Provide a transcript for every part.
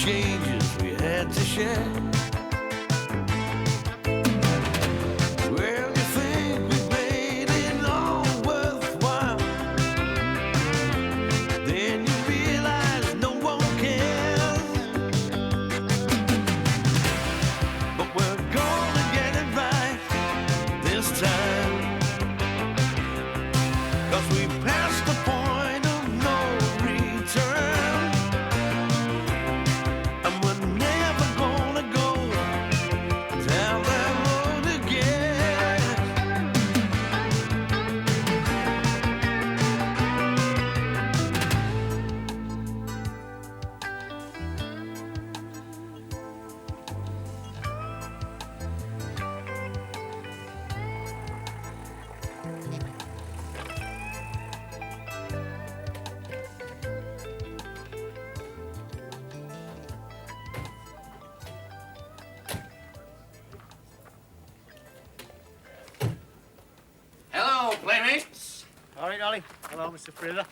changes we had to share. Well, you think we made it all worthwhile, then you realize no one cares. But we're gonna get it right this time, 'cause we passed the point of no return, and we're never gonna go down that road again. Hello, playmates. All right, Ollie. Hello, Mr. Fraser.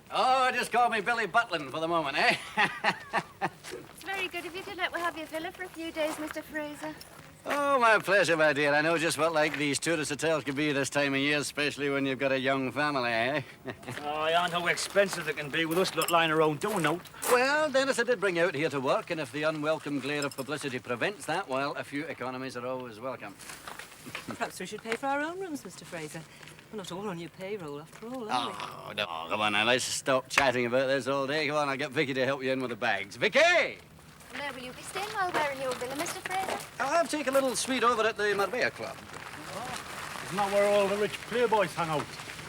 Oh, just call me Billy Butlin for the moment, eh? It's very good of you to let me have your villa for a few days, Mr. Fraser. Oh, my pleasure, my dear. I know just what like these tourist hotels can be this time of year, especially when you've got a young family, eh? Oh, I aren't how expensive they can be with us lot lying around doing out. Well, Dennis, I did bring you out here to work, and if the unwelcome glare of publicity prevents that, well, a few economies are always welcome. Perhaps we should pay for our own rooms, Mr. Fraser. We're not all on your payroll, after all, are we? Oh, no, come on now, let's stop chatting about this all day. Come on, I'll get Vicky to help you in with the bags. Vicky! Where will you be staying while we're in your villa, Mr. Fraser? I'll take a little suite over at the Marbella Club. Isn't that where all the rich playboys hang out?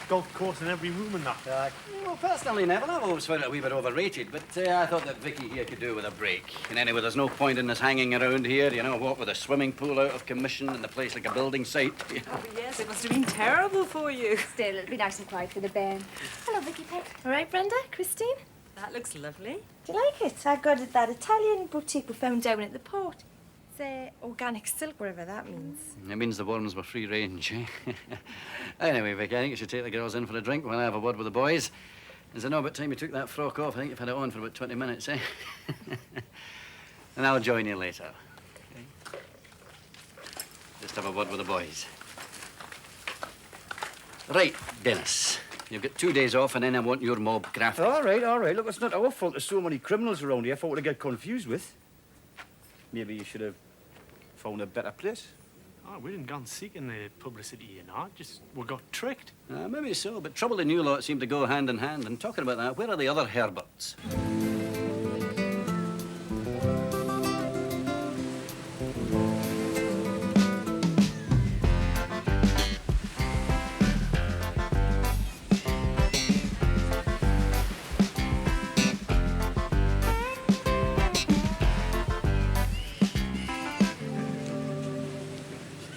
Golf course in every room and that. Well, personally, Neville, I've always found it a wee bit overrated, but I thought that Vicky here could do with a break. And anyway, there's no point in us hanging around here, you know what, with a swimming pool out of commission and the place like a building site. Oh, yes, it must have been terrible for you. Still, it'll be nice and quiet for the band. Hello, Vicky Pet. All right, Brenda, Christine? That looks lovely. Do you like it? I got it that Italian boutique we found down at the port. It's organic silk, whatever that means. It means the worms were free range, eh? Anyway, Vicky, I think you should take the girls in for a drink while I have a word with the boys. As I know, about time you took that frock off, I think you've had it on for about 20 minutes, eh? And I'll join you later. Okay? Just have a word with the boys. Right, Dennis. You've got 2 days off, and then I want your mob grafted. All right, all right. Look, it's not our fault there's so many criminals around here for what to get confused with. Maybe you should have found a better place. Oh, we didn't go seeking the publicity, you know. Just we got tricked. Maybe so, but trouble and you lot seem to go hand in hand. And talking about that, where are the other Herberts?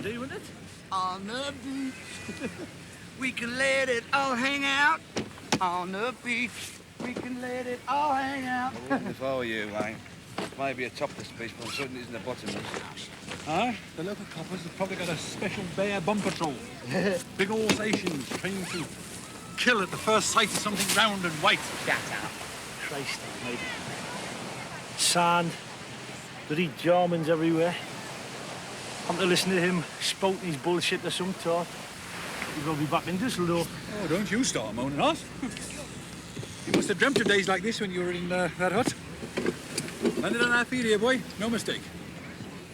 Doing it? On the beach, we can let it all hang out. On the beach, we can let it all hang out. If I were you, Wayne, maybe a topless piece, but I'm certain it isn't the bottom. Aye, the local coppers have probably got a special bear bomb patrol. Big old Asians trained to kill at the first sight of something round and white. Shut up. Christ, mate. Sand. Bloody Germans everywhere. I'm to listen to him spouting his bullshit to some talk. We're going to be back in Düsseldorf. Oh, don't you start moaning us. You must have dreamt of days like this when you were in that hut. Landed on our feet here, boy. No mistake.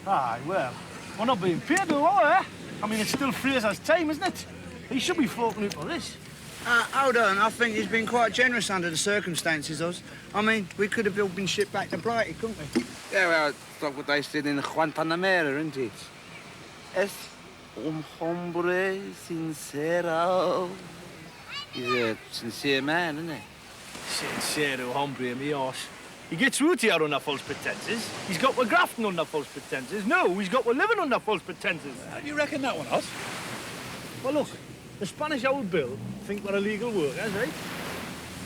Aye, well, we're not being paid though, are we? I mean, it's still Fraser's time, isn't it? He should be forking out for this. Hold on, I think he's been quite generous under the circumstances, Oz. I mean, we could have all been shipped back to Blighty, couldn't we? Yeah, well, it's like what they said in Guantanamera, isn't it? Es un hombre sincero. He's a sincere man, isn't he? Sincero hombre, me arse. He gets root here under false pretenses. He's got we're grafting under false pretenses. No, he's got we're living under false pretenses. How do you reckon that one, Oz? Well, look, the Spanish old bill think we're illegal workers, right?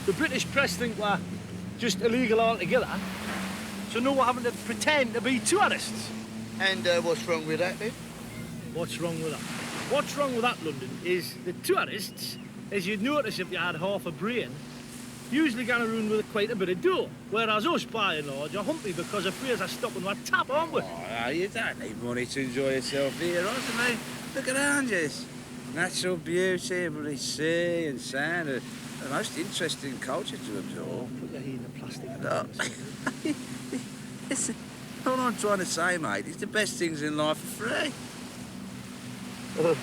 The British press think we're just illegal altogether. So now we're having to pretend to be tourists. And what's wrong with that, then? What's wrong with that? What's wrong with that, London, is the tourists, as you'd notice if you had half a brain, Usually going around with quite a bit of dough, whereas us, by and large, are humpy because of Fraser stopping our tap, aren't we? Oh, you don't need money to enjoy yourself here, Oz, mate. Look around you. Natural beauty, every sea and sand, the most interesting culture to absorb. Put your hand in the plastic. Look. Listen, all I'm trying to say, mate, is the best things in life are free.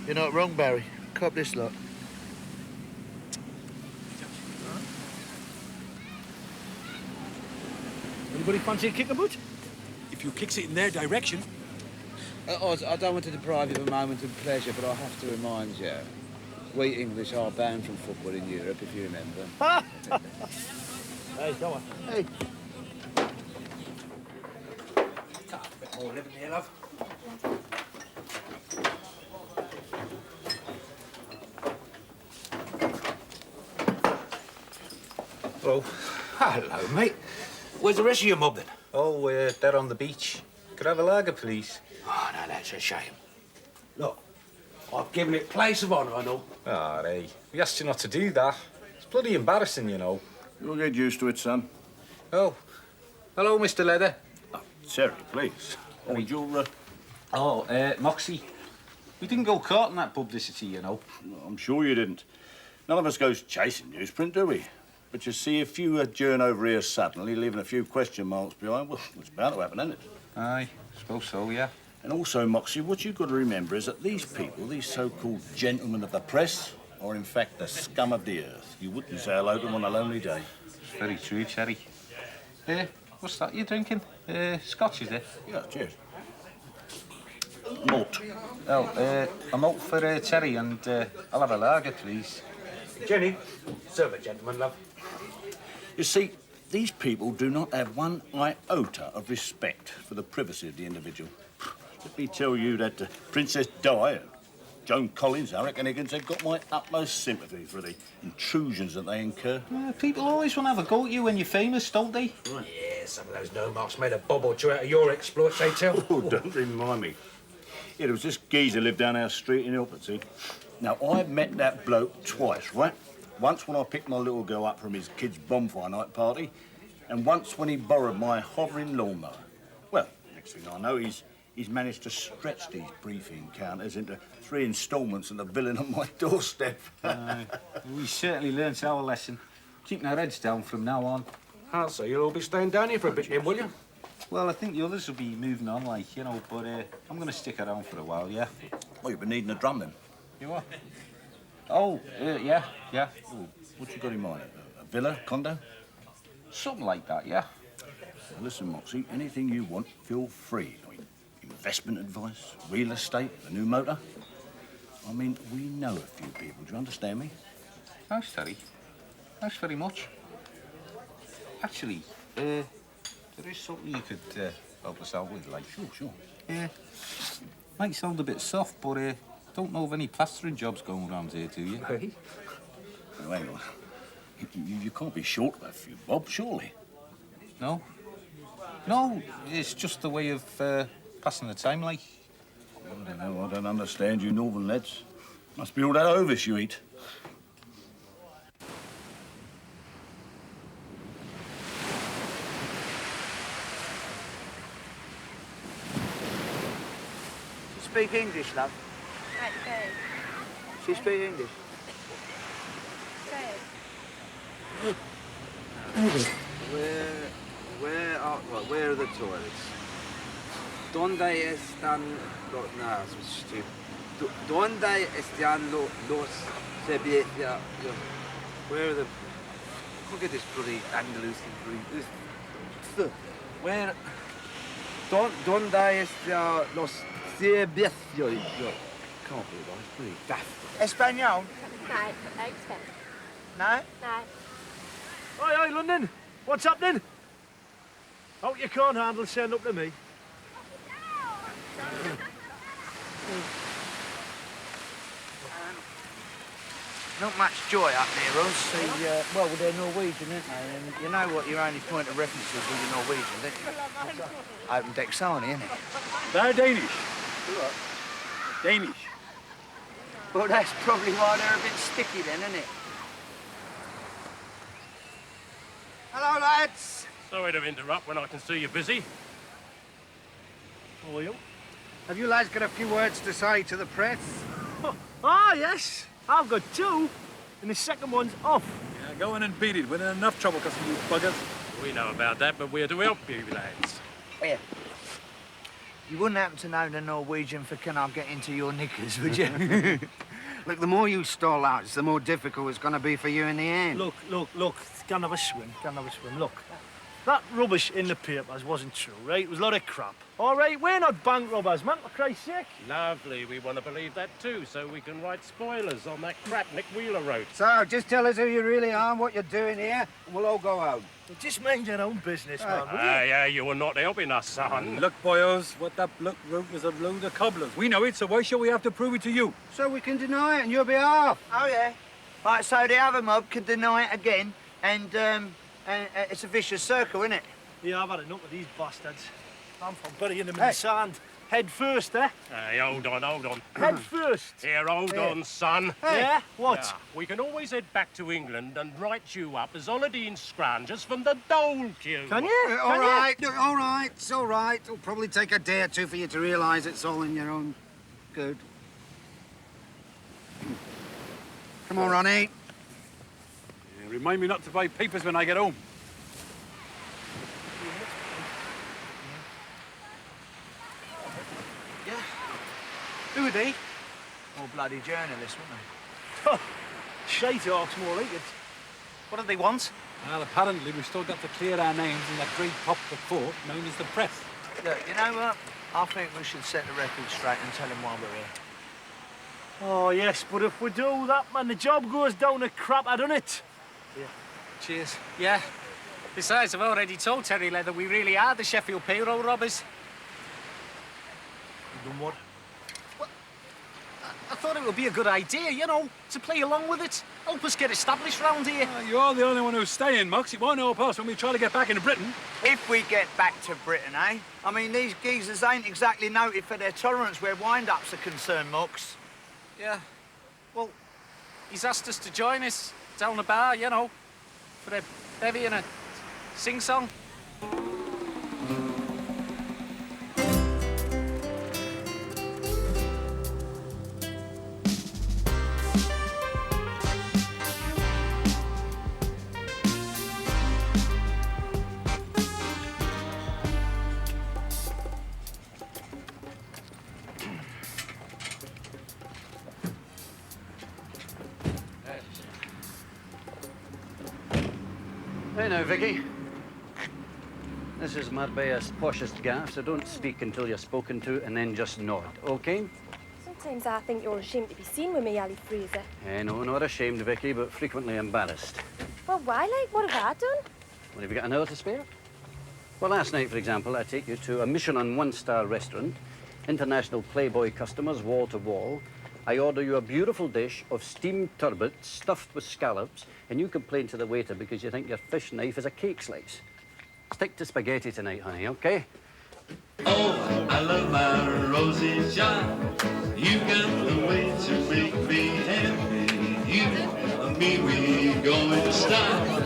You're not wrong, Barry. Cop this lot. Anybody fancy a kick about? If you kicks it in their direction. Oz, I don't want to deprive you of a moment of pleasure, but I have to remind you, we English are banned from football in Europe, if you remember. Hey, come on. Hey. A bit more living here, love. Hello. Hello, mate. Where's the rest of your mob, then? Oh, they're on the beach. Could I have a lager, please? Oh, no, that's a shame. Look, I've given it place of honour, I know. Ah, Ray. We asked you not to do that. It's bloody embarrassing, you know. You'll get used to it, son. Oh. Hello, Mr. Leather. Terry, please. Hold your... Moxie. We didn't go courting that publicity, you know. I'm sure you didn't. None of us goes chasing newsprint, do we? But you see, if you adjourn over here suddenly, leaving a few question marks behind, well, it's bound to happen, isn't it? Aye, suppose so, yeah. And also, Moxie, what you've got to remember is that these people, these so-called gentlemen of the press, are in fact the scum of the earth. You wouldn't say hello to them on a lonely day. It's very true, Cherry. What's that you're drinking? Scotch, is it? Yeah, cheers. Malt. Oh, a malt for Cherry and I'll have a lager, please. Jenny, serve a gentleman, love. You see, these people do not have one iota of respect for the privacy of the individual. Let me tell you that Princess Di, Joan Collins, I reckon Higgins, they've got my utmost sympathy for the intrusions that they incur. People always want to have a go at you when you're famous, don't they? Right. Yeah, some of those no-marks made a bob or two out of your exploits, they tell. Oh, don't remind me. Yeah, there was this geezer lived down our street in Ilperty. Now, I've met that bloke twice, right? Once when I picked my little girl up from his kid's bonfire night party, and once when he borrowed my hovering lawnmower. Well, next thing I know, he's managed to stretch these brief encounters into 3 instalments of the villain on my doorstep. We certainly learnt our lesson. Keeping our heads down from now on. I'll say you'll all be staying down here for a bit, then, will you? Well, I think the others will be moving on, like, you know, but I'm going to stick around for a while, yeah? Oh, you've been needing a drum, then? You what? Oh, yeah. Oh, what you got in mind? A villa, condo? Something like that, yeah. Well, listen, Moxie, anything you want, feel free. I mean, investment advice, real estate, a new motor. I mean, we know a few people. Do you understand me? Thanks, Terry. Thanks very much. Actually, there is something you could help us out with, like. Sure. Might sound a bit soft, but don't know of any plastering jobs going around here, do you? Hey? Now, hang on. You can't be short of a few bob, surely? No? No, it's just a way of passing the time, like. I don't know. I don't understand you northern lads. Must be all that Ovis you eat. She speak English, love. Right, go. She speak English. Where are the toilets? ¿Dónde están los... No, it's stupid. ¿Dónde están los servicios? Where are the... Look at this bloody Andalusian breed. Where... ¿Dónde están los servicios? Can't be right, it's pretty daft. Espanol? No, no expense. No? No. Oi, London. What's happening? Oh, you can't handle send up to me. Not much joy up near us. See, well, they're Norwegian, aren't they? And you know what your only point of reference is when you're Norwegian, don't you? Open deck Sani, isn't it? They're Danish. Danish. Well, that's probably why they're a bit sticky then, isn't it? lads. Sorry to interrupt when I can see you're busy. How are you? Have you lads got a few words to say to the press? Ah, yes. I've got two, and the second one's off. Yeah, go in and beat it. We're in enough trouble because of you buggers. We know about that, but we're to help you, lads. Here. You wouldn't happen to know the Norwegian for can I get into your knickers, would you? Look, the more you stall out, the more difficult it's going to be for you in the end. Look. Can't have a swim. Look. That rubbish in the papers wasn't true, right? It was a lot of crap. All right, we're not bank robbers, man, for Christ's sake. Lovely. We want to believe that too, so we can write spoilers on that crap Nick Wheeler wrote. So, just tell us who you really are and what you're doing here, and we'll all go home. Well, just mind your own business, man, will you? Yeah, you were not helping us, son. Look, boyos, what that bloke wrote was a load of cobblers. We know it, so why should we have to prove it to you? So we can deny it on your behalf. Oh, yeah. Right, so the other mob can deny it again, and it's a vicious circle, isn't it? Yeah, I've had enough of these bastards. I'm for burying them in the sand. Head first, eh? Hey, hold on. Head first. Here, hold on, son. Yeah? What? Yeah, we can always head back to England and write you up as Olladine Scroungers from the dole queue. Can you? All right, it's all right. It'll probably take a day or two for you to realise it's all in your own good. Come on, Ronnie. Yeah, remind me not to buy papers when I get home. Who are they? All bloody journalists, weren't Shite hawks, more like it. What do they want? Well, apparently we've still got to clear our names in that great pop report known as the press. Look, you know what? I think we should set the record straight and tell them why we're here. Oh, yes, but if we do that, man, the job goes down a crapper, doesn't it? Yeah. Cheers. Yeah. Besides, I've already told Terry Leather we really are the Sheffield payroll robbers. You done what? I thought it would be a good idea, you know, to play along with it. Help us get established round here. You're the only one who's staying, Mox. It won't help us when we try to get back into Britain. If we get back to Britain, eh? I mean, these geezers ain't exactly noted for their tolerance where wind-ups are concerned, Mox. Yeah. Well, he's asked us to join us down the bar, you know, for a bevy and a sing-song. Hey now, Vicky. This is Marbea's poshest gaff, so don't speak until you're spoken to and then just nod, OK? Sometimes I think you're ashamed to be seen with me, Ali Fraser. No, not ashamed, Vicky, but frequently embarrassed. Well, why, like? What have I done? Well, have you got an hour to spare? Well, last night, for example, I take you to a Michelin one-star restaurant, international Playboy customers wall to wall. I order you a beautiful dish of steamed turbot stuffed with scallops, and you complain to the waiter because you think your fish knife is a cake slice. Stick to spaghetti tonight, honey, OK? Oh, I love my rosy child. You got the way to make me happy. You and me, we go in style.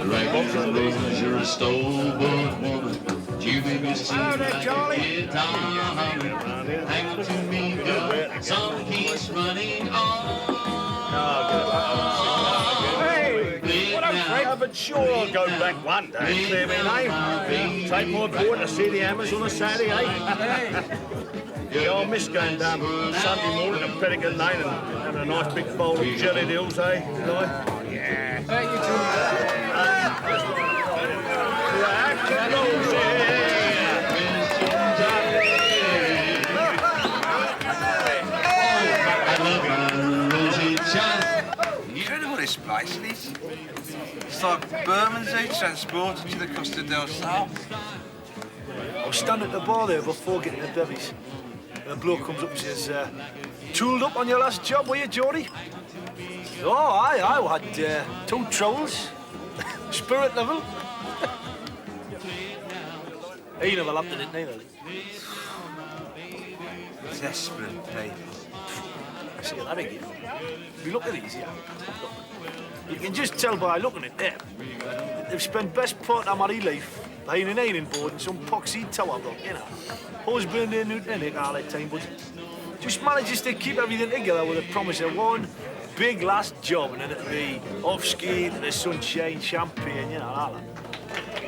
Right because you're a store-bought woman. You make me sing like a guitar. Hang on to me, girl. Song keeps running on. But sure, I'll go back one day and clear my name. Take my boy to see the Hammers on a Saturday, eh? Yeah, I'll miss going down Sunday morning to Petticoat Lane and having a nice big bowl of jelly dills, eh? Yeah. Thank you, Incredible this place, isn't it? It's like Bermondsey transported to the Costa del Sol. I was standing at the bar there before getting the bevies. And a bloke comes up and says, tooled up on your last job, were you, Geordie? Oh, I had 2 trowels. Spirit level. He never lapped it, didn't he? Desperate people. See that again. If you look at these here, you can just tell by looking at them they've spent best part of married life behind an ironing board in some poxy tower block, you know. Husband in it all the time, but just manages to keep everything together with a promise of one big last job, and then it'll be off-ski to the sunshine, champagne, you know, all that.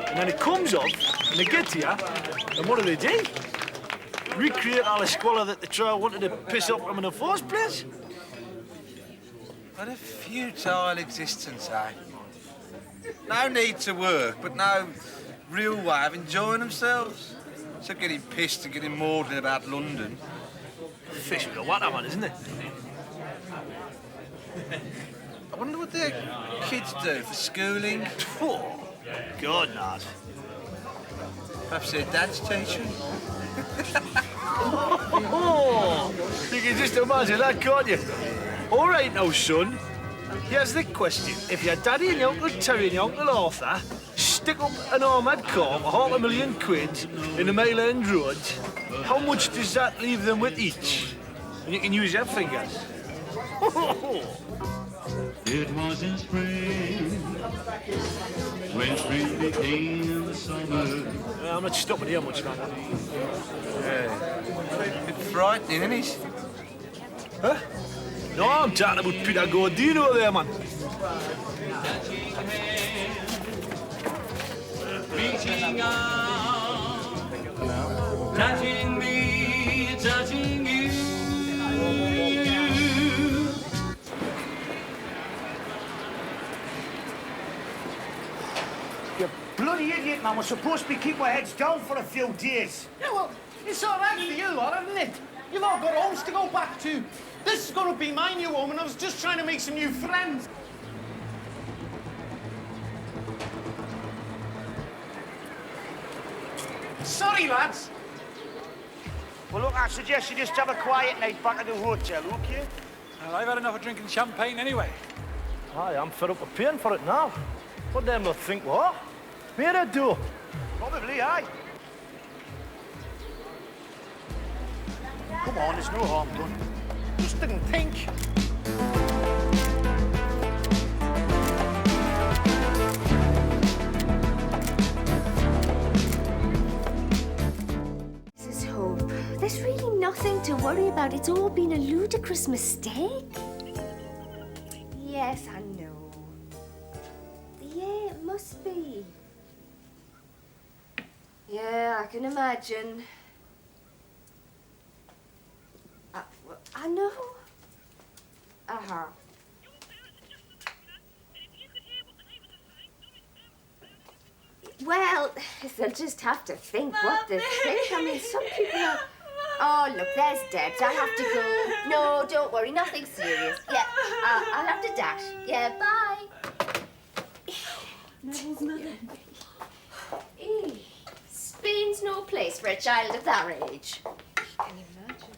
And then it comes off, and they get to you, and what do? Recreate all the squalor that the trial wanted to piss off them in the first place. What a futile existence, eh? No need to work, but no real way of enjoying themselves. So getting pissed and getting maudlin about London. Fish with a water, man, isn't it? I wonder what their kids do for schooling. Oh, God knows. Perhaps their dads teach them. You can just imagine that, can't you? All right now, son. Here's the question. If your daddy and your Uncle Terry and your Uncle Arthur stick up an armoured car for £500,000 in the Mile End Road, how much does that leave them with each? And you can use your fingers. It was in spring, when spring became the summer. I'm not stopping here much, man. A bit frightening, isn't it? Huh? No, I'm talking about Peter Gordino there, man. Reaching out, touching me, touching you. You bloody idiot, man. We're supposed to be keeping our heads down for a few days. Yeah, well, it's all right for you lot, isn't it? You've all got homes to go back to. This is going to be my new home, and I was just trying to make some new friends. Sorry, lads. Well, look, I suggest you just have a quiet night back at the hotel, okay? Well, I've had enough of drinking champagne anyway. Aye, I'm fed up with paying for it now. What them lot think, what? Where I do? Probably, aye. Come on, there's no harm done. Just didn't think. Mrs. Hope, there's really nothing to worry about. It's all been a ludicrous mistake. Yes, I know. Yeah, it must be. Yeah, I can imagine. I know. Uh-huh. Well, they'll just have to think what they think. I mean, some people are... Oh, look, there's Debs. I'll have to go. No, don't worry, nothing serious. Yeah, I'll have to dash. Yeah, bye. Neville's mother. Spain's no place for a child of that age. Can you imagine?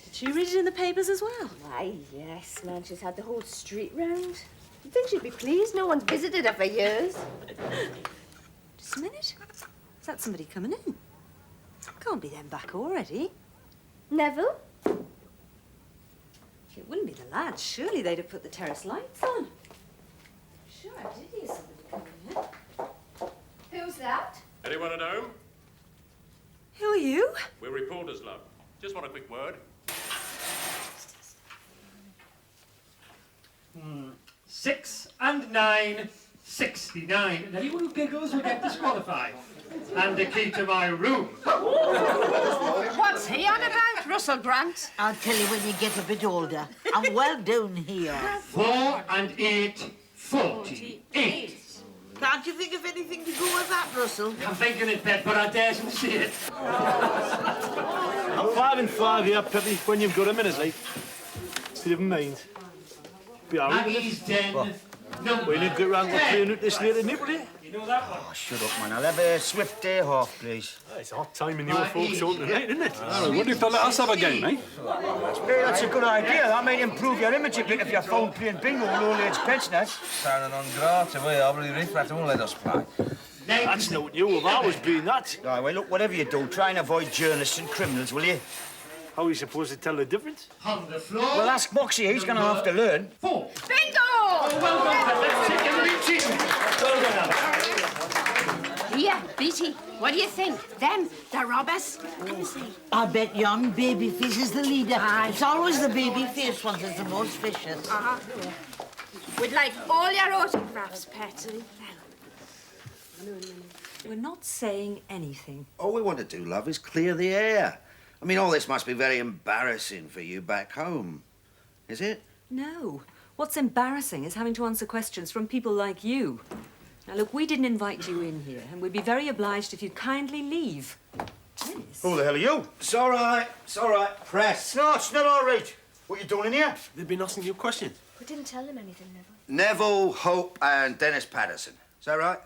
Did she read it in the papers as well? Why, yes, man. She's had the whole street round. You'd think she'd be pleased. No one's visited her for years. Just a minute. Is that somebody coming in? Can't be them back already. Neville? It wouldn't be the lads. Surely they'd have put the terrace lights on. Sure, I did hear somebody coming in. Who's that? Anyone at home? Who are you? We're reporters, love. Just want a quick word. 6 and 9, 69. And anyone who giggles will get disqualified. And the key to my room. What's he on about, Russell Grant? I'll tell you when you get a bit older. I'm well down here. 4 and 8, 48. Can't you think of anything to go with that, Russell? I'm thinking it, Pet, but I daresn't see it. I'm 5 and 5 here, Peppy, when you've got a minute, like. Never mind. Be all right with Maggie's Den, number we need to get round to playing with this late nip, will you? You know that one? Oh, shut up, man. I'll have a swift day off, please. It's a hot time in your folks home tonight, isn't it? I wonder if they'll let us have a game, eh? Hey, that's a good idea. That might improve your image a bit if you're found playing bingo with old-age pensioners. Sounding on grata, we are. Bloody riffraff won't let us play. That's not what you have always been, that. Right, well, look, whatever you do, try and avoid journalists and criminals, will you? How are you supposed to tell the difference? On the floor. Well, ask Moxie. He's going to have to learn. 4. Bingo! Oh, well done, Pet. Let's take a reach in. Well done, Alex. Auntie, what do you think? Them, the robbers? Come and see. I bet young Babyface is the leader. It's always the baby-faced ones that's the most vicious. Uh-huh. We'd like all your autographs, Petty. We're not saying anything. All we want to do, love, is clear the air. I mean, all this must be very embarrassing for you back home. Is it? No. What's embarrassing is having to answer questions from people like you. Now, look, we didn't invite you in here, and we'd be very obliged if you'd kindly leave. Dennis. Who the hell are you? It's all right. It's all right. Press. No, it's not all right. What are you doing in here? They've been asking you questions. We didn't tell him anything, Neville. Neville, Hope, and Dennis Patterson. Is that right?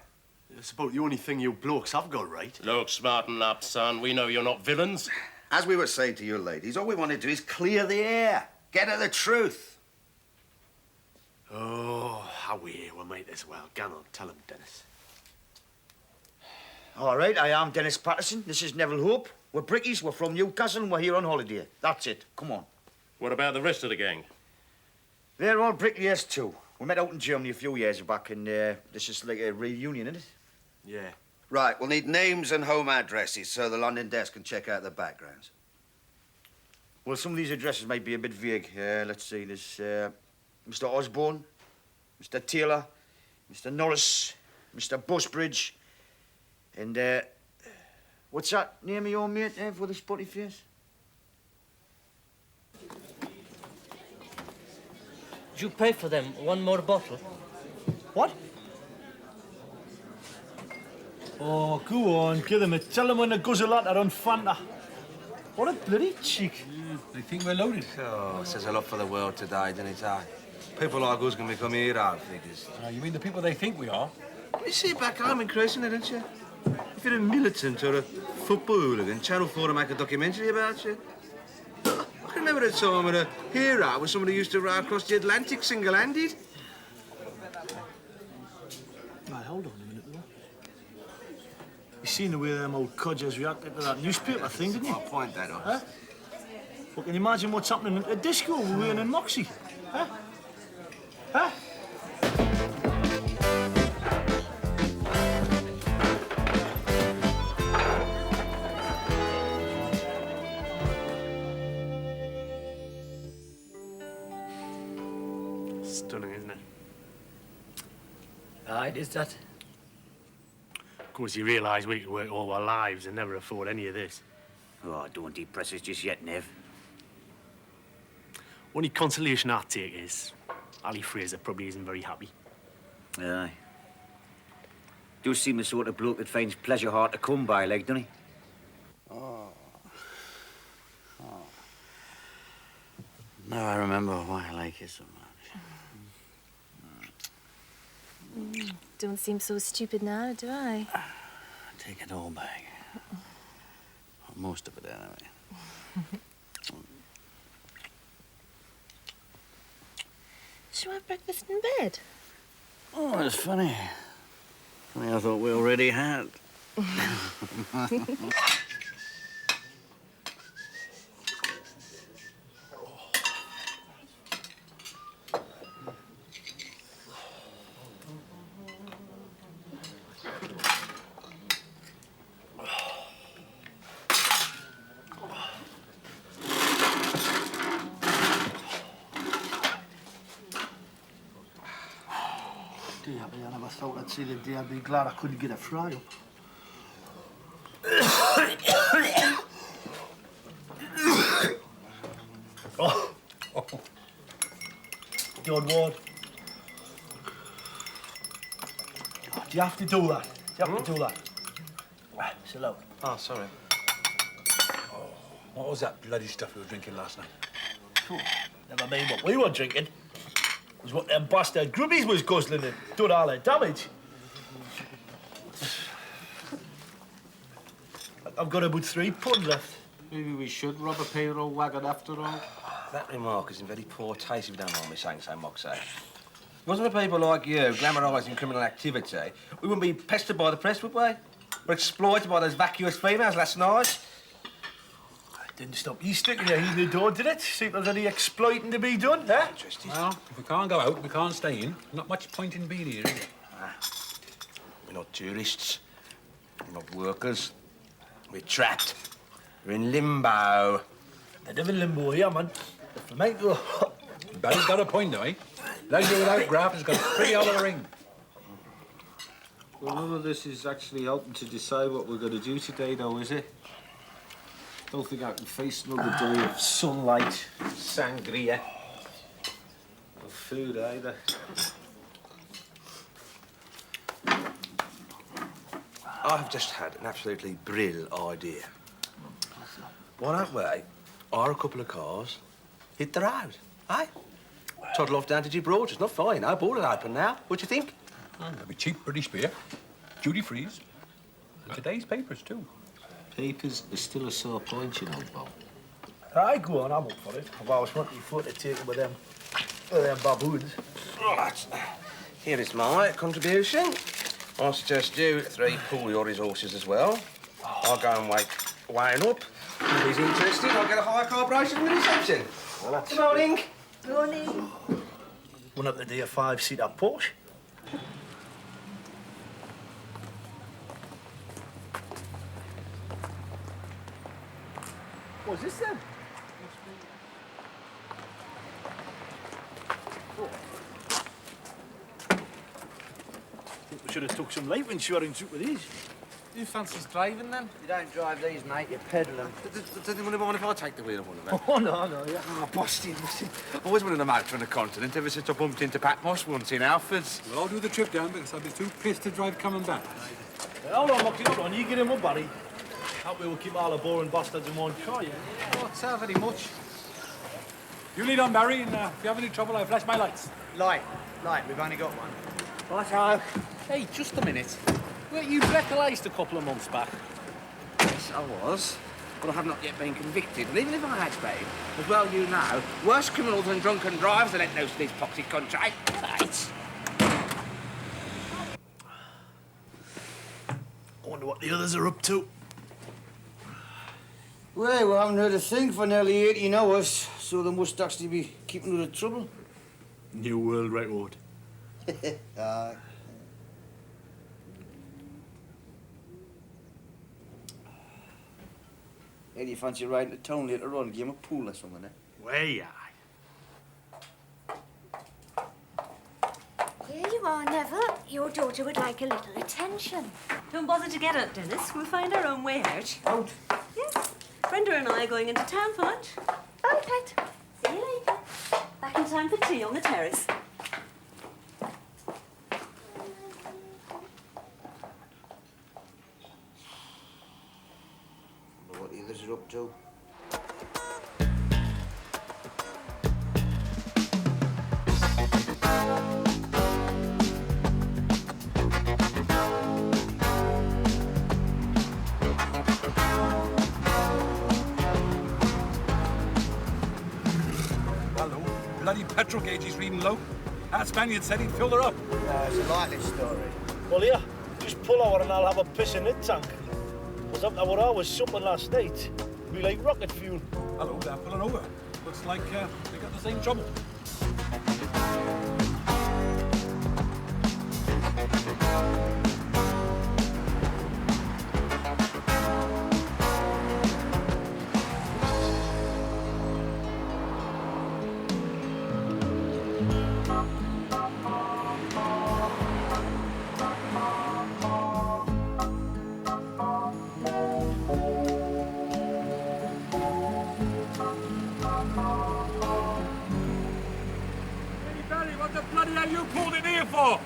It's about the only thing you blokes have got right. Look, smarten up, son. We know you're not villains. As we were saying to you ladies, all we want to do is clear the air. Get at the truth. Oh, how we here, we might as well. Go on, tell him, Dennis. All right, I am Dennis Patterson. This is Neville Hope. We're Brickies, we're from Newcastle, and we're here on holiday. That's it. Come on. What about the rest of the gang? They're all bricklayers too. We met out in Germany a few years back, and this is like a reunion, isn't it? Yeah. Right, we'll need names and home addresses so the London desk can check out the backgrounds. Well, some of these addresses might be a bit vague. Let's see, there's Mr. Osborne, Mr. Taylor, Mr. Norris, Mr. Busbridge, and what's that name of your mate with the spotty face? Did you pay for them one more bottle? What? Oh, go on, give them a... Tell them when the guzzle latter on Fanta. What a bloody cheek. They think we're loaded. Oh, it says a lot for the world today, doesn't it, eh? People like us can become hero figures. You mean the people they think we are? You see it back home in Crescent, don't you? If you're a militant or a football hooligan, Channel 4 will make a documentary about you. I can remember a time when a hero was someone who used to row across the Atlantic single-handed. Right, hold on a minute, though. You seen the way them old codgers reacted to that newspaper thing, didn't you? I'll point that out. Huh? Well, can you imagine what's happening at a disco with Wayne and Moxie? Huh? Huh? Stunning, isn't it? Aye, is that? Of course, you realise we could work all our lives and never afford any of this. Oh, don't depress us just yet, Nev. Only consolation I take is Ali Fraser probably isn't very happy. Aye. Do seem the sort of bloke that finds pleasure hard to come by, like, doesn't he? Now I remember why I like you so much. Don't seem so stupid now, do I? Take it all back. Or most of it, anyway. Should we have breakfast in bed? Oh, it's funny. I thought we already had. Dear me, I never thought I'd see the day I'd be glad I couldn't get a fry up. Oh. John Ward. Oh, do you have to do that? Do you have to do that? It's allowed. Oh, sorry. Oh, what was that bloody stuff we were drinking last night? Oh, never mind what we were drinking. It was what them bastard grubbies was guzzling and done all their damage. I've got about 3 pud left. Maybe we should rob a payroll wagon after all. That remark is in very poor taste, if you don't mind me saying so, Moxie. Wasn't it people like you glamorising criminal activity, we wouldn't be pestered by the press, would we? We're exploited by those vacuous females last night. Didn't stop you sticking your head in the door, did it? See if there's any exploiting to be done, huh? Interested. Well, if we can't go out, we can't stay in. Not much point in being here, is there? We're not tourists. We're not workers. We're trapped. We're in limbo. They live in limbo here, man. The flamenco. Barry's got a point, though, eh? Leisure without graft has got pretty out of the ring. Well, none of this is actually helping to decide what we're going to do today, though, is it? Don't think I can face another day of sunlight, sangria, or food either. I've just had an absolutely brilliant idea. Why don't we hire a couple of cars, hit the road, eh? Toddle off down to Gibraltar. It's not far, you know. Border open now. What do you think? That'd be cheap British beer, duty-frees, and today's papers, too. Papers is still a sore point, you know, Bob. Aye, go on, I'm up for it. I've always wanted your foot to take with them baboons. Right. Here is my contribution. I suggest you three pool your resources as well. I'll go and weighing up. If he's interested, I'll get a higher corporation for the reception. Good morning. Morning. One up the day a 5-seater Porsche. What's this then? We should have took some life insurance out with these. Who fancies driving then? You don't drive these, mate, you pedal them. Does anyone mind if I take the wheel of one of them? Oh, no, yeah. Oh, busted. I always wanted them out on the continent ever since I bumped into Patmos once in Alfred's. Well, I'll do the trip down because I'd be too pissed to drive coming back. Hold on, Moxie, hold on. You get him up, Barry. That way we'll keep all the boring bastards in one car, yeah? Oh, it's not very much. You lead on, Barry, and if you have any trouble, I'll flash my lights. Light, we've only got one. Right, hey, just a minute. Weren't you breathalyzed a couple of months back? Yes, I was. But I have not yet been convicted. And even if I had been, as well you know, worse criminals than drunken drivers are let loose in this poxy country. Right. I wonder what the others are up to. Well, we haven't heard a thing for nearly 18 hours, so they must actually be keeping out of trouble. New world record. Aye. Hey, do you fancy riding to town later on, game of pool or something, eh? Way aye. Here you are, Neville. Your daughter would like a little attention. Don't bother to get up, Dennis. We'll find our own way out. Out? Yes. Brenda and I are going into town for lunch. Bye, Pet. See you later. Back in time for tea on the terrace. Wonder what the others are up to. Bloody petrol gauge is reading low. That Spaniard said he'd fill her up. It's a likely story. Well, here, just pull over and I'll have a piss in the tank. Was up to what I was supping last night. Be like rocket fuel. Hello, they're pulling over. Looks like they got the same trouble. What the bloody hell you pulled in here for?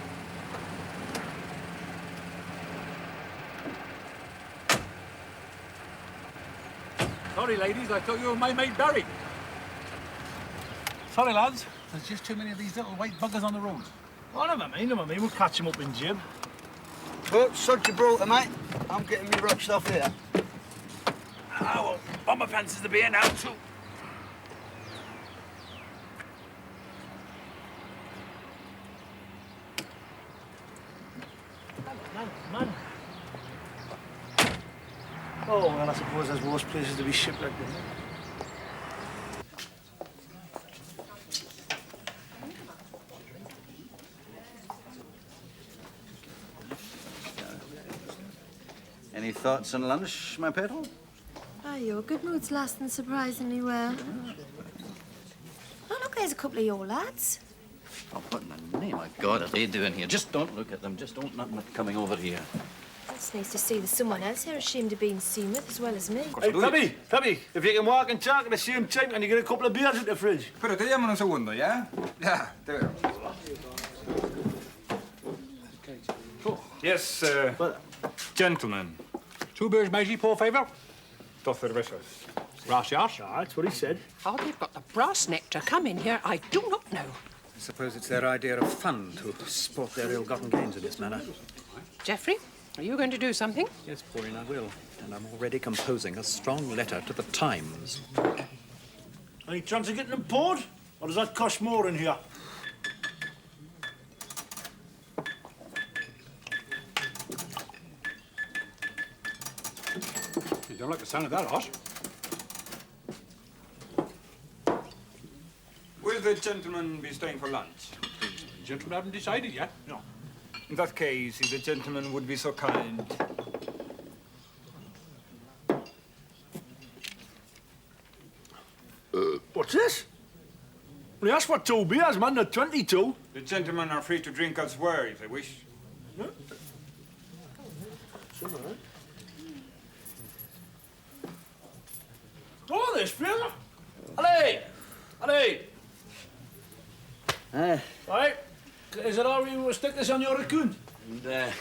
Sorry, ladies, I thought you were my mate Barry. Sorry, lads. There's just too many of these little white buggers on the road. Oh, never mind. We'll catch him up in gym. Well, sod Gibraltar, mate. I'm getting me rock stuff here. Ah, well, Bomber fancies the beer now, too. Man. Oh, well, I suppose there's worse places to be shipwrecked in. Any thoughts on lunch, my petal? Oh, your good mood's lasting surprisingly well. Oh, look, there's a couple of your lads. Oh, what in the name of God are they doing here? Just don't look at them. Just don't let them coming over here. It's nice to see there's someone else here ashamed of being seen with as well as me. Hey, Peppy, if you can walk and talk at the same time, can you get a couple of beers in the fridge? Pero te llamo un segundo, ¿ya? Ya, te veo. Yes, gentlemen. 2 beers, matey, por favor. 2 cervezas. Gracias. That's what he said. How they've got the brass neck to come in here, I do not know. I suppose it's their idea of fun to sport their ill-gotten gains in this manner. Geoffrey, are you going to do something? Yes, Pauline, I will. And I'm already composing a strong letter to the Times. Any chance of getting them poured? Or does that cost more in here? You don't like the sound of that, Osh? Will the gentleman be staying for lunch? The gentlemen haven't decided yet. No. In that case, if the gentleman would be so kind. What's this? We asked for 2 beers, man, not 22. The gentlemen are free to drink elsewhere if they wish. Yeah. Oh, there's fella. Alley! Alley! Right. Is it all you stick this on your account? And,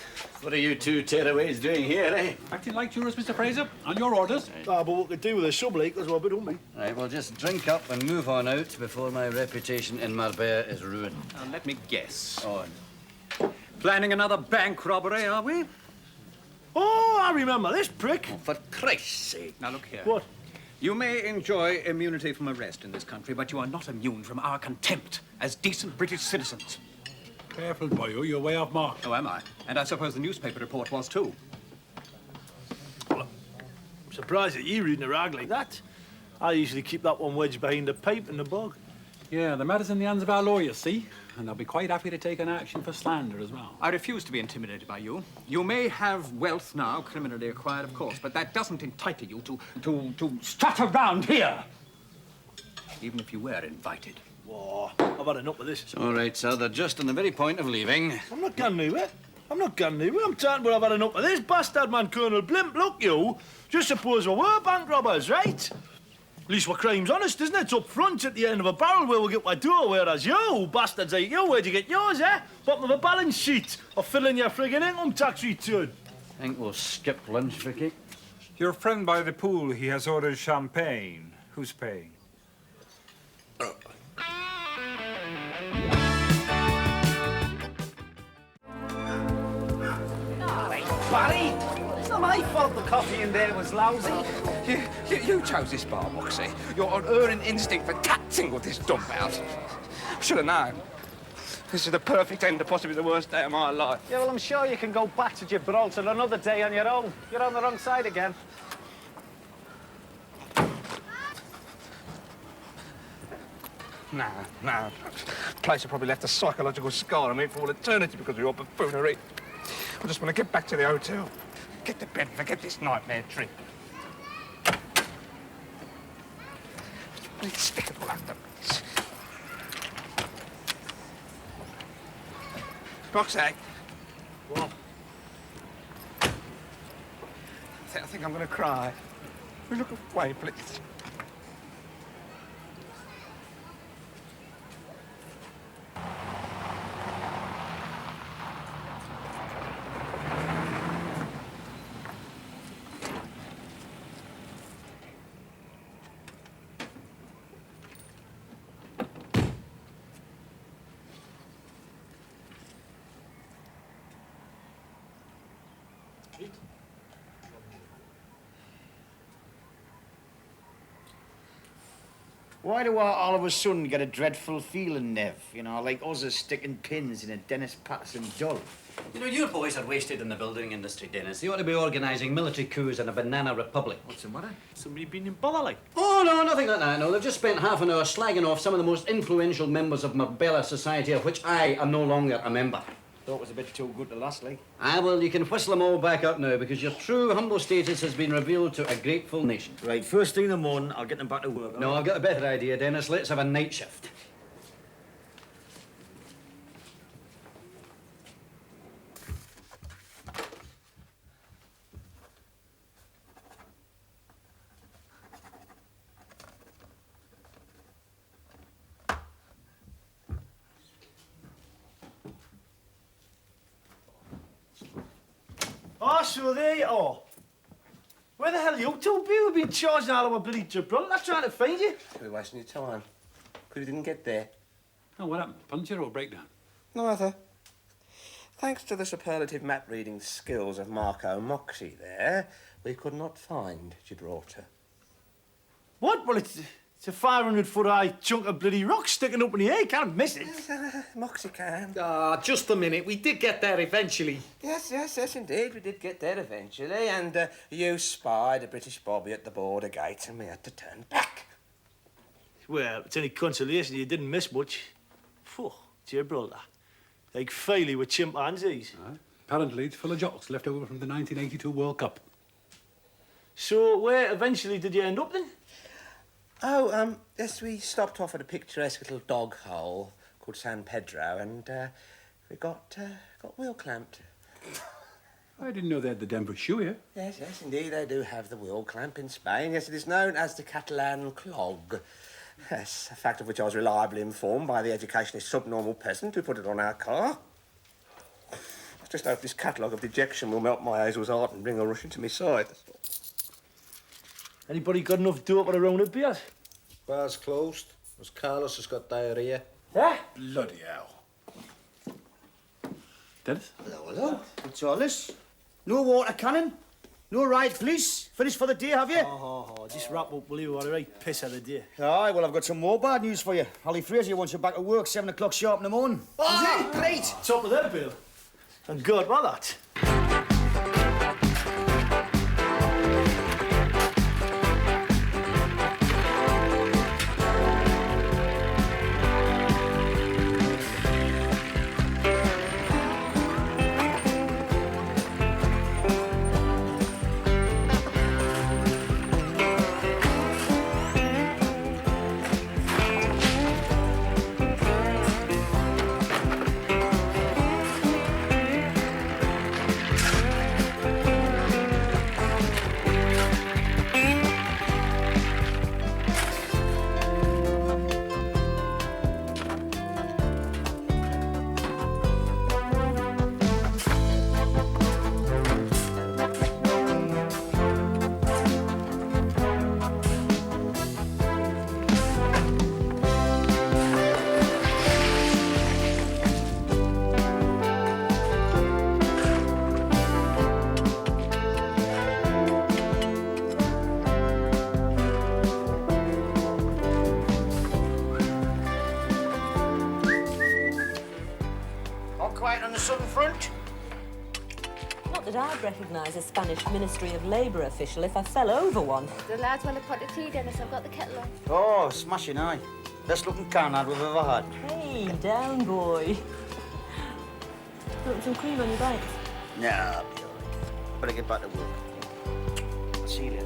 what are you 2 tearaways doing here, eh? Acting like tourists, Mr. Fraser, on your orders. Ah, but what could do with a sub-lake as well, but don't we? Right, well, just drink up and move on out before my reputation in Marbella is ruined. Now, let me guess. Oh, Planning another bank robbery, are we? Oh, I remember this prick. Oh, for Christ's sake. Now, look here. What? You may enjoy immunity from arrest in this country, but you are not immune from our contempt as decent British citizens. Careful, boyo, you're way off mark. Oh, am I? And I suppose the newspaper report was too. Well, I'm surprised at you reading a rag like that. I usually keep that one wedged behind the pipe in the bog. Yeah, the matter's in the hands of our lawyers, see? And they'll be quite happy to take an action for slander as well. I refuse to be intimidated by you. You may have wealth now, criminally acquired, of course, but that doesn't entitle you to strut around here. Even if you were invited. Whoa, I've had enough of this. It's all right, sir. They're just on the very point of leaving. I'm not going anywhere. I'm not going anywhere. I'm talking about I've had enough of this bastard man, Colonel Blimp. Look, you. Just suppose we were bank robbers, right? At least we're crime's honest, isn't it? It's up front at the end of a barrel where we get what do, whereas you, bastards like you, where'd you get yours, eh? Bottom of a balance sheet or filling your friggin' income tax return. I think we'll skip lunch, Vicky. Your friend by the pool, he has ordered champagne. Who's paying? Barry, it's not my fault the coffee in there was lousy. You chose this bar, Moxie. Your unerring instinct for cat singled this dump out. Should have known. This is the perfect end to possibly the worst day of my life. Yeah, well, I'm sure you can go back to Gibraltar another day on your own. You're on the wrong side again. Nah. The place have probably left a psychological scar on me for all eternity because of your buffoonery. I just want to get back to the hotel. Get to bed, forget this nightmare trip. Let's stick it all under. Roxy. What? I think I'm going to cry. Look away, please. Why do I all of a sudden get a dreadful feeling, Nev? You know, like us are sticking pins in a Dennis Patterson doll. You know, your boys are wasted in the building industry, Dennis. They ought to be organising military coups in a banana republic. What's the matter? Somebody been in bother, like? Oh, no, nothing like that, no. They've just spent half an hour slagging off some of the most influential members of Marbella society, of which I am no longer a member. Thought it was a bit too good to last, like. Ah, well, you can whistle them all back up now, because your true humble status has been revealed to a grateful nation. Right, first thing in the morning, I'll get them back to work. No, I've got a better idea, Dennis. Let's have a night shift. Oh, so there you are. Where the hell are you two be? We've been charging all our bloody Gibraltar. I'm trying to find you. We're wasting your time. Because we didn't get there. Oh, what happened? Puncture or breakdown? Neither. Thanks to the superlative map-reading skills of Marco Moxie there, we could not find Gibraltar. What? Well, it's a 500-foot high chunk of bloody rock sticking up in the air. Can't miss it. Moxie can. Ah, just a minute. We did get there eventually. Yes, indeed. We did get there eventually, and you spied a British bobby at the border gate, and we had to turn back. Well, it's any consolation you didn't miss much. Phew, Gibraltar. Like Fairley with chimpanzees. Apparently, it's full of jocks left over from the 1982 World Cup. So, where eventually did you end up then? Oh, yes, we stopped off at a picturesque little dog hole called San Pedro, and we got wheel clamped. I didn't know they had the Denver shoe here. Yes, indeed, they do have the wheel clamp in Spain. Yes, it is known as the Catalan clog. Yes, a fact of which I was reliably informed by the educationist subnormal peasant who put it on our car. I just hope this catalogue of dejection will melt my Hazel's heart and bring a rush into my side. Anybody got enough dough for a round of beers? Bar's closed. As Carlos has got diarrhea. Yeah? Bloody hell. Dennis? Hello. What's all this? No water cannon? No riot police? Finished for the day, have you? Just wrap up, will you? What a right piss of the day. Aye, well, I've got some more bad news for you. Ollie Fraser wants you back at work 7 o'clock sharp in the morning. Oh, great! Top of that bill. And good, well, that. I'd recognise a Spanish Ministry of Labour official if I fell over one. The lads want a pot of tea, Dennis. I've got the kettle on. Oh, smashing, aye. Best looking carnard we've ever had. Hey, down, boy. Want some cream on your bites? Nah, I'll be all right. Better get back to work. I'll see you later.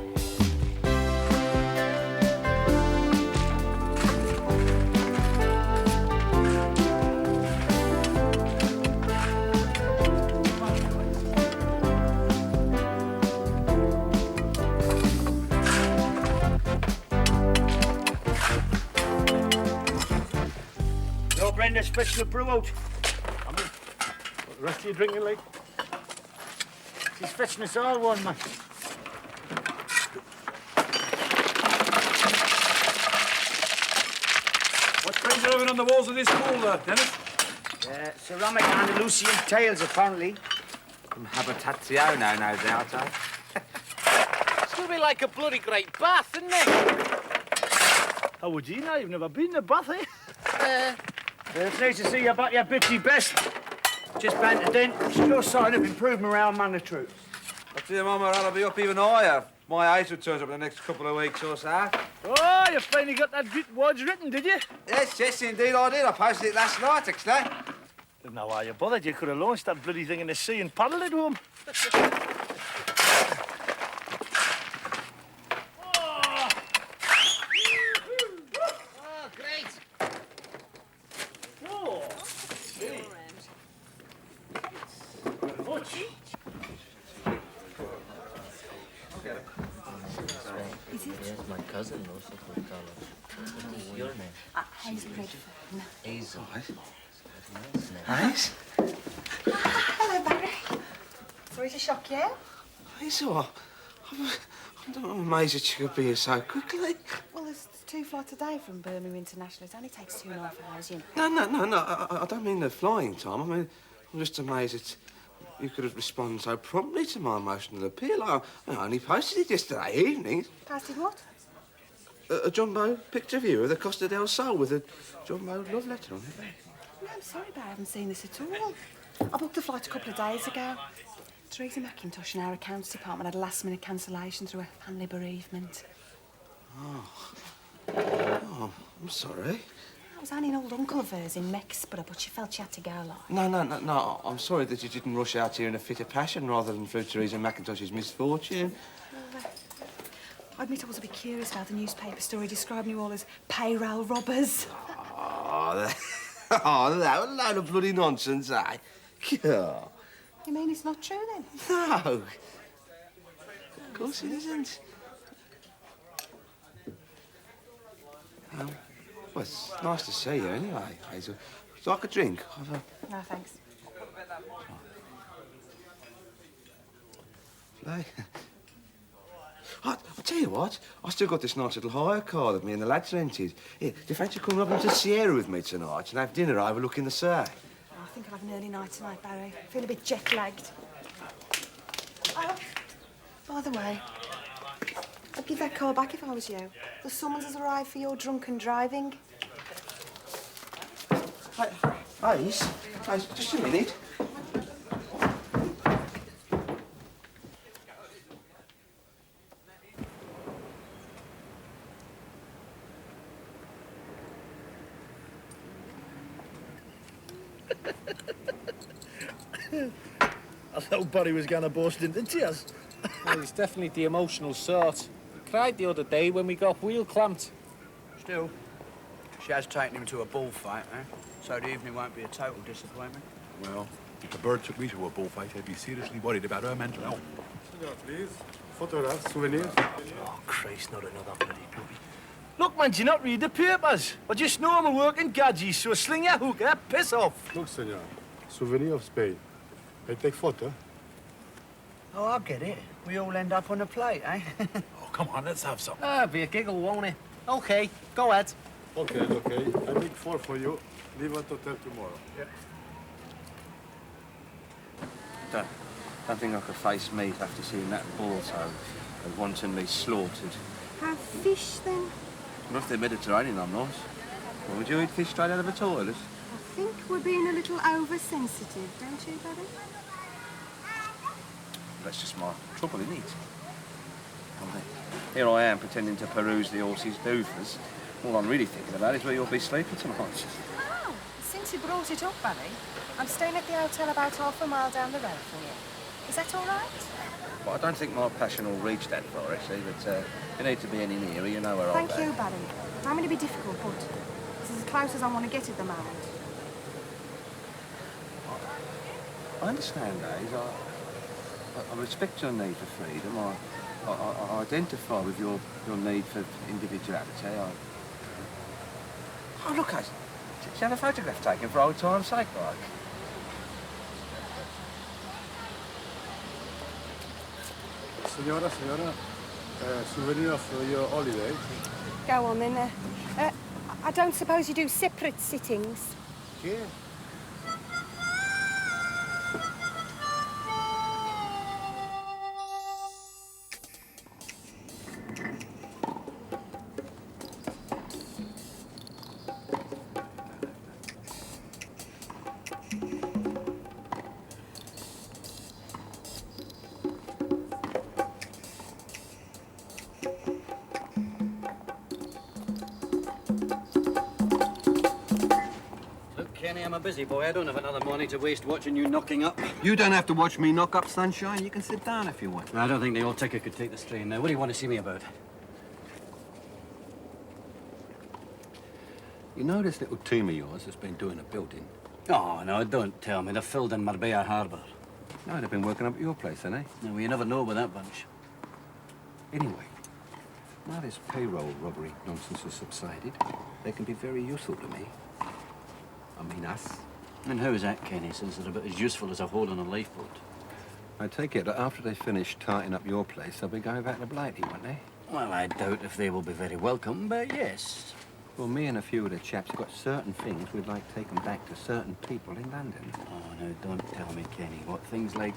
Brenda's fetching the brew out. What the rest of you drinking, like? She's fetching us all one, man. What's preserving on the walls of this pool there, Dennis? Ceramic Andalusian tiles, apparently. From Habitatio now, no doubt, eh? It's gonna be like a bloody great bath, isn't it? How would you know? You've never been in a bath, eh? It's nice to see you back your bitchy best. Just bent a dent. Still sign of improvement around man the troops. I tell you, Mama, I'll be up even higher. My age will turn up in the next couple of weeks or so. Oh, you finally got that bit words written, did you? Yes, indeed I did. I posted it last night, actually. There's no way you bothered. You could have launched that bloody thing in the sea and paddled it home. Is it? Yes, my cousin also from college. What is your name? Hazel Redfern. Hazel. Nice. Hello, Barry. Sorry to shock you. Hazel, I'm amazed that you could be here so quickly. Well, there's 2 flights a day from Birmingham International. It only takes 2.5 hours, you know. No. I don't mean the flying time. I mean, I'm just amazed that you could have responded so promptly to my emotional appeal. I only posted it yesterday evening. Posted what? A jumbo picture of you of the Costa del Sol with a jumbo love letter on it. No, I'm sorry, but I haven't seen this at all. I booked the flight a couple of days ago. Teresa McIntosh in our accounts department had a last-minute cancellation through a family bereavement. Oh, I'm sorry. I was only an old uncle of hers in Mexborough, but she felt she had to go, like. No. I'm sorry that you didn't rush out here in a fit of passion rather than through Teresa McIntosh's misfortune. Well, I admit I was a bit curious about the newspaper story describing you all as payroll robbers. Oh, that was a load of bloody nonsense, eh? Yeah. You mean it's not true, then? No. Of course it isn't. Well, it's nice to see you anyway, Hazel. Would you like a drink? No, thanks. Play. I'll tell you what, I still got this nice little hire car that me and the lads rented. Here, do you fancy coming up into Sierra with me tonight and have dinner overlooking the sea? I think I'll have an early night tonight, Barry. I feel a bit jet-lagged. Oh, by the way, I'd give that car back if I was you. The summons has arrived for your drunken driving. Ace, just a minute. I thought Barry was going to burst into tears. Well, he's definitely the emotional sort. He cried the other day when we got wheel clamped. Still, she has taken him to a bullfight, eh? So the evening won't be a total disappointment. Well, if the bird took me to a bullfight, I'd be seriously worried about her mental health. Senor, please. Photograph, souvenirs. Oh, Christ, not another bloody puppy. Look, man, do you not read the papers? Or just normal working gadgets, so sling your hookah, piss off. Look, senor, souvenir of Spain. I take photo. Oh, I get it. We all end up on a plate, eh? Oh, come on, let's have some. Ah, be a giggle, won't it? OK, go ahead. Okay. I make 4 for you. Leave at hotel tomorrow. Yeah. Don't think I could face meat after seeing that Borto and wantonly slaughtered. Have fish, then? Not if they're Mediterranean, I'm not. Well, would you eat fish straight out of a toilet? I think we're being a little oversensitive, don't you, Barry? That's just my trouble, isn't it? Here I am pretending to peruse the horse's doofers. All I'm really thinking about is where you'll be sleeping tonight. Oh, since you brought it up, Barry, I'm staying at the hotel about half a mile down the road from you. Is that all right? Well, I don't think my passion will reach that far, actually, but if you need to be any nearer, you know where I'll be. Thank you, Barry. I'm going to be difficult, but this is as close as I want to get at the moment. I understand, Daisy. I respect your need for freedom. I identify with your need for individuality. Oh, look, Ace. Did you have a photograph taken for old time's sake, like? Senora, souvenir for your holiday. Go on, then. I don't suppose you do separate sittings? Yeah. I'm a busy boy. I don't have another morning to waste watching you knocking up. You don't have to watch me knock up, Sunshine. You can sit down if you want. I don't think the old ticker could take the strain. Now, what do you want to see me about? You know this little team of yours that's been doing the building? Oh, no, don't tell me. They're filled in Marbella Harbour. No, they've been working up at your place, haven't they? No, well, you never know with that bunch. Anyway, now this payroll robbery nonsense has subsided, they can be very useful to me. I mean us. And how's that, Kenny, since they're about as useful as a hole on a lifeboat? I take it that after they finish tarting up your place, they'll be going back to Blighty, won't they? Well, I doubt if they will be very welcome, but yes. Well, me and a few of the chaps have got certain things we'd like taken back to certain people in London. Oh, no, don't tell me, Kenny. What, things like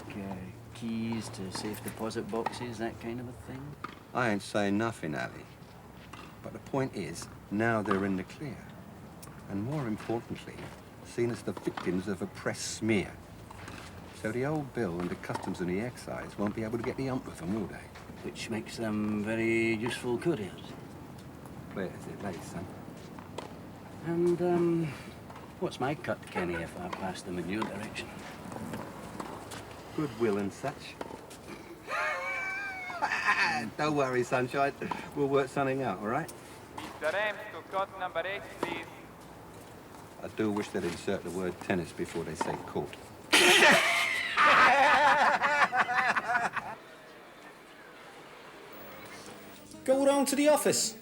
keys to safe deposit boxes, that kind of a thing? I ain't saying nothing, Ali. But the point is, now they're in the clear. And more importantly, seen as the victims of a press smear. So the old Bill and the Customs and the Excise won't be able to get the hump with them, will they? Which makes them very useful couriers. Clear as it lays, son. And, what's my cut, Kenny, if I pass them in your direction? Goodwill and such. Don't worry, Sunshine. We'll work something out, all right? Mr. Ames to court number 8, please. I do wish they'd insert the word tennis before they say court. Go round to the office.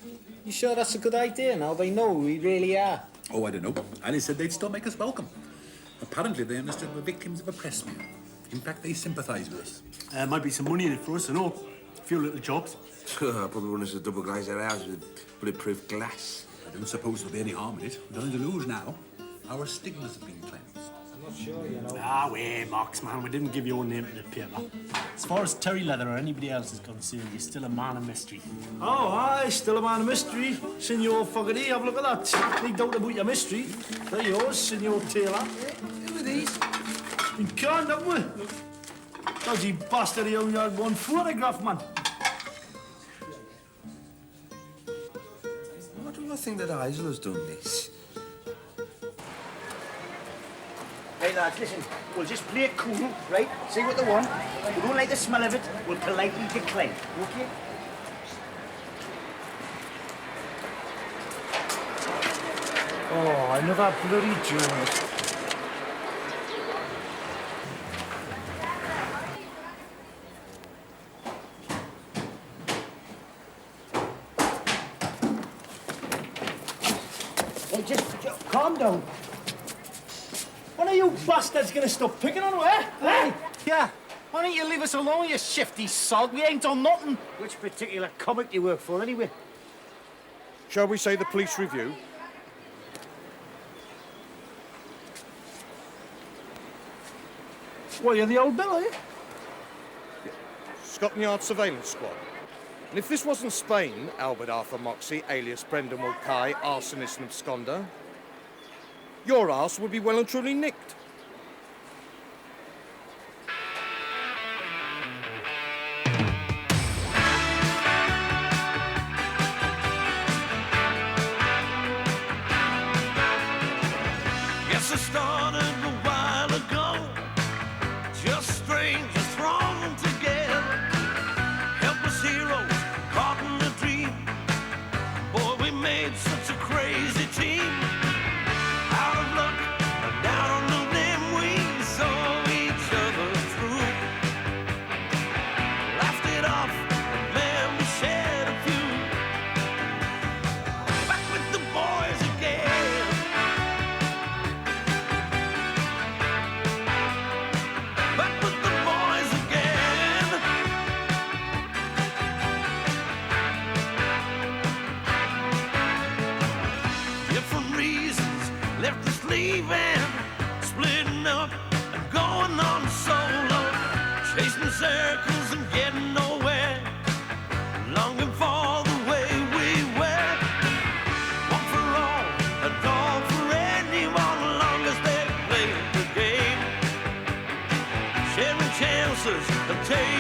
You sure that's a good idea now? They know who we really are. Oh, I don't know. Alice said they'd still make us welcome. Apparently, they understood we're victims of a press smear. In fact, they sympathise with us. Might be some money in it for us, I know. A few little jobs. Probably run us a double glazed house with bulletproof glass. I don't suppose there'll be any harm in it. Nothing to lose now. Our stigmas have been cleansed. I'm not sure, you know. Ah, wait, Marks, man. We didn't give your name to the paper. As far as Terry Leather or anybody else is concerned, you're still a man of mystery. Oh, aye, still a man of mystery. Senor Fogarty, have a look at that. No doubt about your mystery. They're yours, Senor Taylor. Who are these? You can't, haven't we? Dodgy bastard, he only had one photograph, man. Why do I think that Isel has done this? Hey, lads, listen. We'll just play it cool, right? See what they want. If we don't like the smell of it, we'll politely decline, okay? Oh, another bloody journalist. Hey, just calm down. When are you bastards gonna stop picking on her, eh? Yeah. Why don't you leave us alone, you shifty sod? We ain't done nothing. Which particular comic do you work for, anyway? Shall we say the police review? Well, you're the old Bill, are you? Scotland Yard Surveillance Squad. And if this wasn't Spain, Albert Arthur Moxey, alias Brendan Mulcahy, arsonist and absconder, your arse would be well and truly nicked. Yes, I started a while ago. Just strangers thrown together. Helpless heroes caught in a dream. Boy, we made such a crazy team. Out of luck, down on the limb, we saw each other through. Laughed it off, and then we shed a few. Back with the boys again. Back with the boys again. Different reasons left us leaving, splitting up and going on solo, chasing circles and getting nowhere, longing for the way we were. One for all, a dog for anyone, long as they play the game. Sharing chances and taking